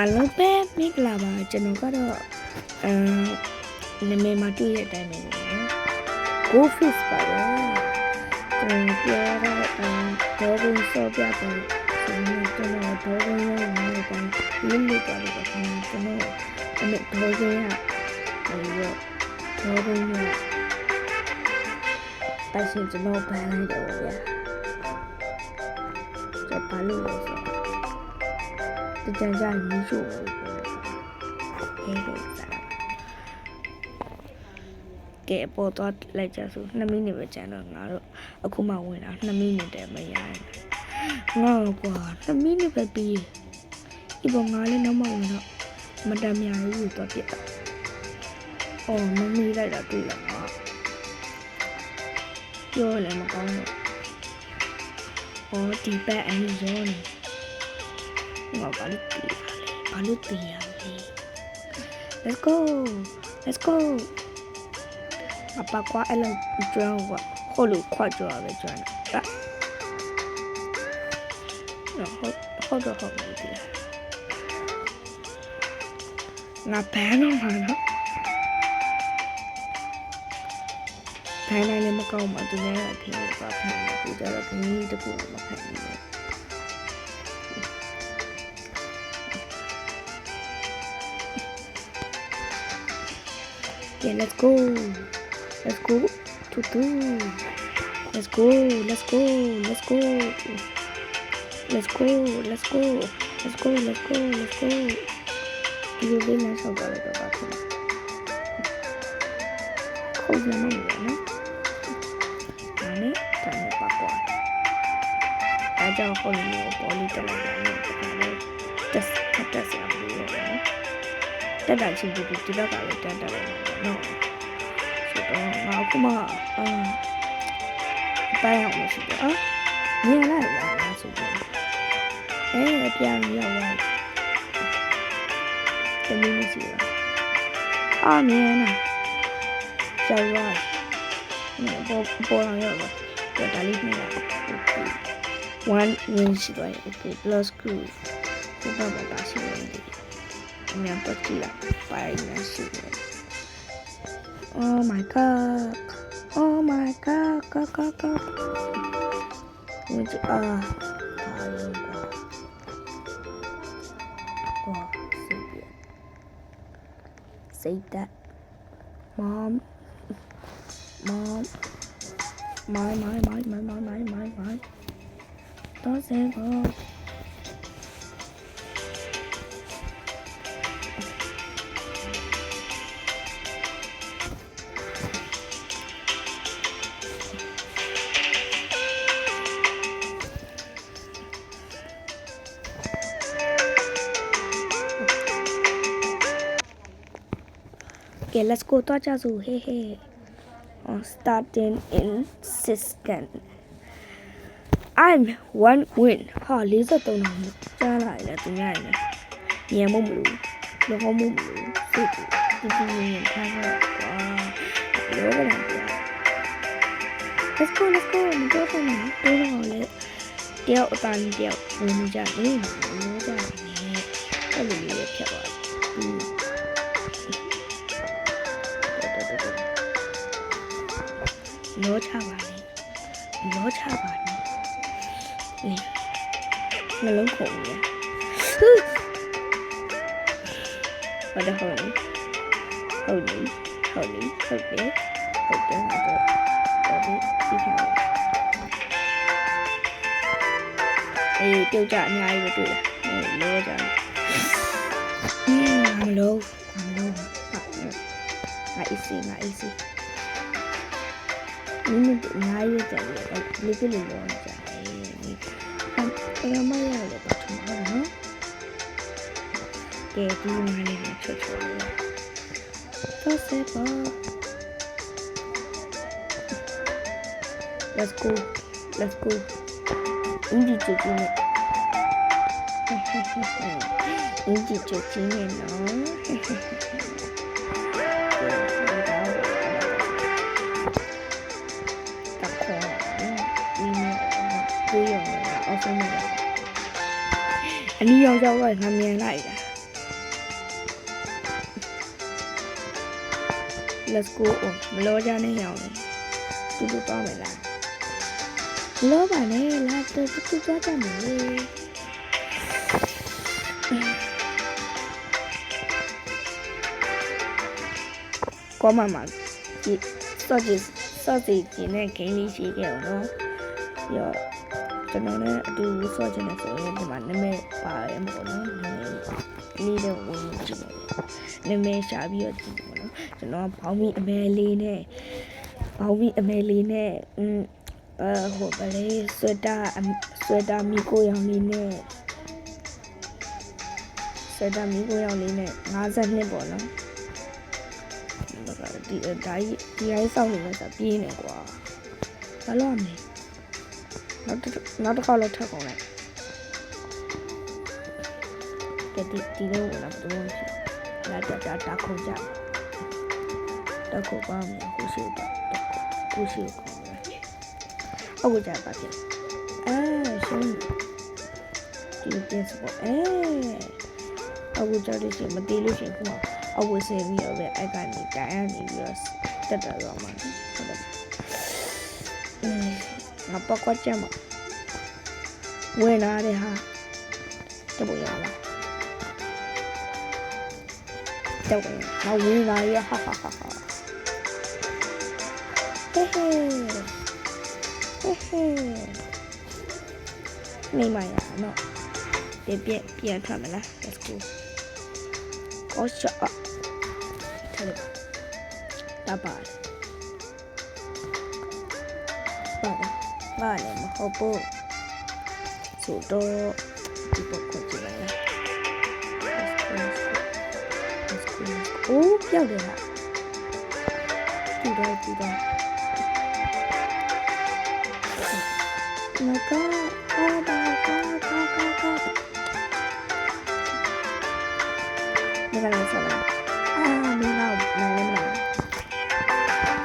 အလုံးပဲမိကလာပါကျွန်တော်ကတော့နာမည်မှာတွေ့ရတဲ့အတိုင်းပဲနော် Go Fish ပါတော့ကျွန်တော်ပြောတော့ဒေါ်ဘင်းစောပြတယ်ကျွန်တော်ဒေါ်ဘင်းရဲ့နာမည်ကိုလင်းလို့ပါတယ်ကျွန်တော်အမေဒေါ်ဘင်းကဒေါ်ဘင်းကတိုင်ရှင်ကျွန်တော်ပန်းလိုက်တယ်ဗျာကျွန်တော်ပန်းလို့ဆိုတကြံကြညီးချို့ဟဲ့လို့စားကဲပေါ်တော့လိုက်ကြစို့2မိနစ်ပဲကြာတော့ငါတို့အခုမှဝင်လာ2မိနစ်တည်းမရဘူးငါကွာ2မိနစ်ပဲပြီးဒီပေါ်ငါလည်းနောက်မှဝင်တော့မတမ်းများဘူးတော့ပြတ်အော်မမီလိုက်တာတွေ့လာငါပြောလည်းမကောင်းတော့အော်ဒီဘက်အရင်ရောနေငါဘာလို့တည်ရလဲ Let's go အပကွာအဲ့လိုကျွမ်းကွာဟိုလိုခွတ်ကြွားပဲကျွမ်းတာဟုတ်တယ်ဒီငါဘန်းတော့မှာနော်ဘန်းနိုင်လည်းမကောင်းပါသူများအဖြစ်ပါဖန်တယ်သူကြတော့ခင်းတကူမဖန်ဘူး Okay, let's go tutu let's goဒီလိုလေးနဲ့ဆောက်ကြရတော့ပါခင်ခေါင်းရမှာနော်ဒါနဲ့ပါကွာအဲကြောင့်ခေါင်းလေးကိုပေါ်လေးတက်လိုက်တာနဲ့ဒါလည်းတက်စရာမလိုတော့ဘူးတက်တာချင်းဒီတော့ကလည်းတက်လိုက်မှာနော်ဆိုတော့ငါကမှပိုင်းအောင်လို့ရှိတယ်မြင်လိုက်လားဆိုတော့ပြန်ရောက်လာတမီးစီလားမြင်လားကျော်ရပေါ်လာရောက်တော့ဒါလေးမြင်လိုက်1 win ရှိတော့ okay plus 9ဘာပါရှိနေတယ်အများပတ်ကြည့်လာပိုင်းနေရှိတယ် Oh my god which say that mom my don't say go Okay, let's go to Chazu. Hey. Starting in 6 seconds. I'm 1 win. Ha, Lisa don't know. Jala ila tunyai na. Niya mo mulu. Loko mo mulu. Situ. Titi yung kaya. Wow. Loko lang siya. Let's go. Mito ko na. Tulo ko ulit. Tiyaw utan tiyaw. Uno dyan. Uno dyan. Ano lilit siya ba?လောချပါနဲ့နှလုံးခုန်နေဟုတ်တယ်ဟုတ်တယ်ဟုတ်တယ်ဒီထားဒီပြုတ်ကြအများကြီးပဲတွေ့လားလောကြမလို့ငါ easyนี่ง่ายจังเลยลิขิตเลยจ้ะไม่ยากเลยปะทุกคนเนาะแกดีมาเลยนะช่วยเลยก็เสร็จแล้ว let's go อินดี้จุดจีเนี่ยเนาะအနီးရောက်တော့ငါမြင်လိုက်တာ let's go မလောကြနဲ့ရောင်းနေတူတူသွားမယ်လားမလောပါနဲ့လာတူတူသွားကြမယ်လေကောမမဒီစောစီကြီးနဲ့ဂိမ်းလေးရှိခဲ့အောင်နော်ပြီးတော့ကျွန်တော်လည်းအတူစောချင်တယ်ဆိုရင်ဒီမှာနာမည်ပါရဲမဟုတ်နော်နာမည်လေးတော့ဝင်ကြည့်မယ်နာမည်ရှာပြီးတော့ကြည့်မယ်နော်ကျွန်တော်ဘောင်းမီအမဲလေးနဲ့ဟိုဗလေးဆွဲတာမီကိုရောင်လေးနဲ့52ပေါ့နော်ဒီအိုင်းဆောင်နေမှာစပြင်းနေကွာဘာလို့မလဲနောက်တစ်ခါလောက်ထပ်ကုန်လိုက်ကဲဒီလိုလာတော့လာတာခုံကြတော့ကိုပါမယ်ကိုရှိတော့ကိုရှိကိုအခုကြပါဖြစ်ရှင်းဒီတင်စပေါ့အခုကြလို့ရှိရင်မတီးလို့ရှိရင်ခုမှအဝတ်ဆင်ပြီးတော့ပဲအဲ့ကနေတိုင်ရနေပြီးတော့တက်တာတော့မှဟုတ်တယ်ငါပကွက်ကြမှာဝင်လာတဲ့ဟာတပူရလားတော့ငါဝင်လာရဟာဟေးနေမရနော်ပြန်ထွက်မလား let's go အော်ရှာထားလိုက်တာပါလေမဟုတ်ဘူးဆိုတော့ဒီပုတ်ကိုကြည့်လိုက် let's go အိုးပြောက်တယ်ဟာဒီတော့ငါကအော်ဘာမင်းလည်းဆက်လာမင်းတော့နိုင်လည်းမလား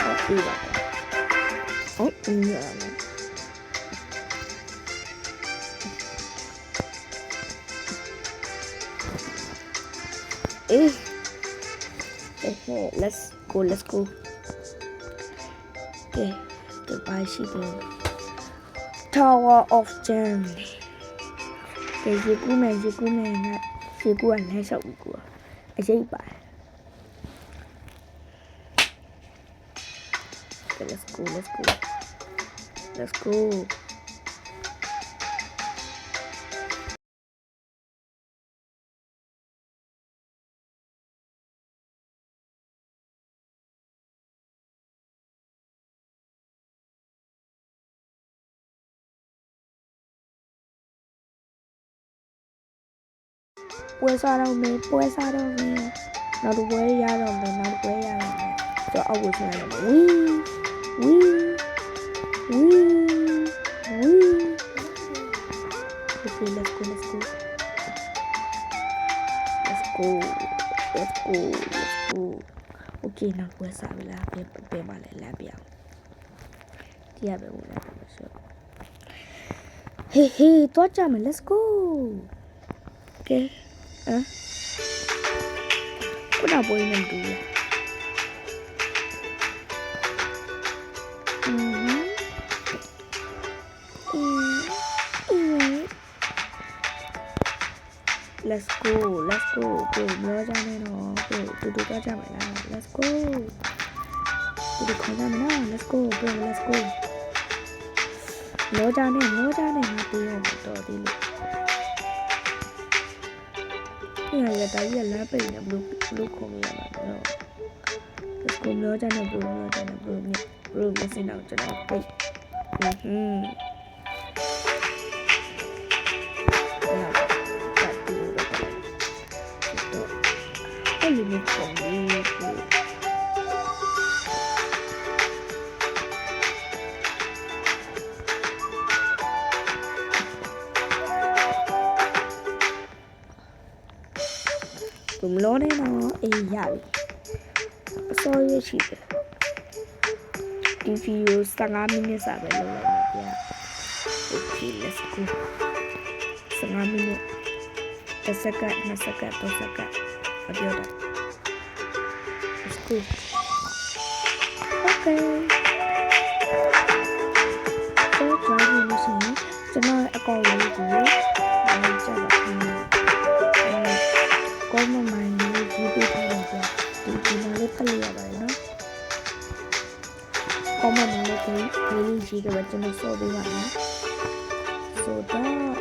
ဟုတ်ပြီပါဟုတ်ပြီရမယ်let's go ကဲဒီပါရှိတယ် Tower of Germany ဒီကူကလည်းရှောက်ကူအရေးပါ let's go ပွဲစားတော့မယ်နောက်တစ်ပွဲရတော့မယ်ကျော်အောက်ကိုဆင်းလိုက်ဝီ okay let's go okay နောက်ပွဲစားပြီလားပြန်ပါလေလမ်းပြောင်းတရားပဲဝင်လာတယ်ဆိုဟေးတော့ကြမယ် let's go okay ခုနပေါ်နေတူလားlet's go ကိုပြောကြမယ်နော်ကိုတူတော့ကြမယ်လား let's go တူခေါ်ကြမယ်နော် let's go ပြောကြမယ်ငါပြေးရမှာတော်သေးလို့ရတာရလာပိတ်နေဘလို့ခေါ်ရမှာနော် let's go ပြောကြမယ်ဘလို့မစင်တော့ကျွန်တော်ပိတ်အဲ့လိုမျိုးပုံလေးသူမလို့နေတော့အေးရပြီအစိုးရရှိတယ်ဒီဗီဒီယို15မိနစ်စာပဲလုပ်လိုက်ပါဗျာ okay let's go 15မိနစ်10စက္ကန့်20စက္ကန့်30စက္ကန့်အပြောတာ let's go okay တော့ကြောင်းလို့ရှိရင်ကျွန်တော်အကောင့်လေးကိုလိုက်ကြပါမယ်ကောမမိုင်းလေးဒီပေးထားတယ်ကြာဒီမှာလေးဖတ်လို့ရပါတယ်နော်ကောမမိုင်းလေးကိုလေးကြီးကကျွန်တော်စောပေးပါမယ်ဆိုတော့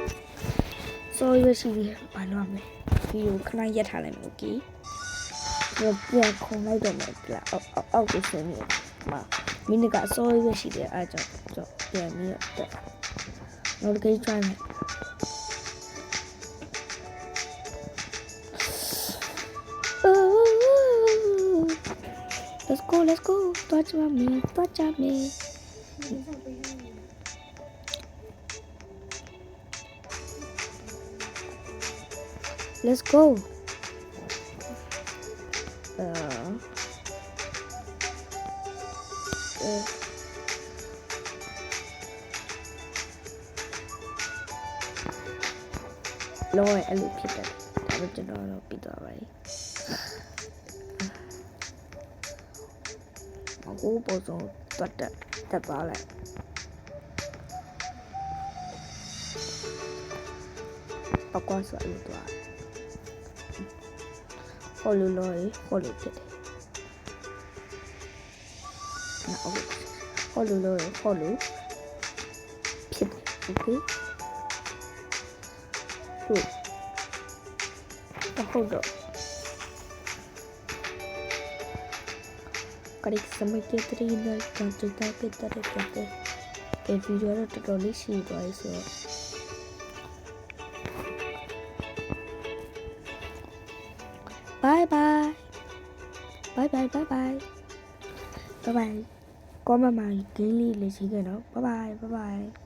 စောရရှိဘာလို့ရမလဲဒီကိုခဏရက်ထားလိုက်မယ် okay ပြန်ခုံလိုက်တော့မယ်ပြအောက်ကိုဆင်းနေမှာမိနစ်ကအစောရရှိတယ်အားကြောင့်ပြန်ပြီးတော့နောက်တစ်ခါ try မယ်Let's go သွားကြမယ် Let's go လောရဲ့အဲ့လိုဖြစ်တယ်ဒါပေမဲ့ကျွန်တော်တော့ပြီးသွားပါပြီအခုပေါ်ဆုံးတက်သွားလိုက်အကွာဆိုလို့သွားဟိုလိုဖြစ်တယ်နော်ဟိုလိုဖြစ်တယ် okay ဟုတ်တော့Correct समय के तरीके कंप्यूटर पे तरह करते ये video रो totally see guys bye bye comment में गेली ले छी के ना बाय बाय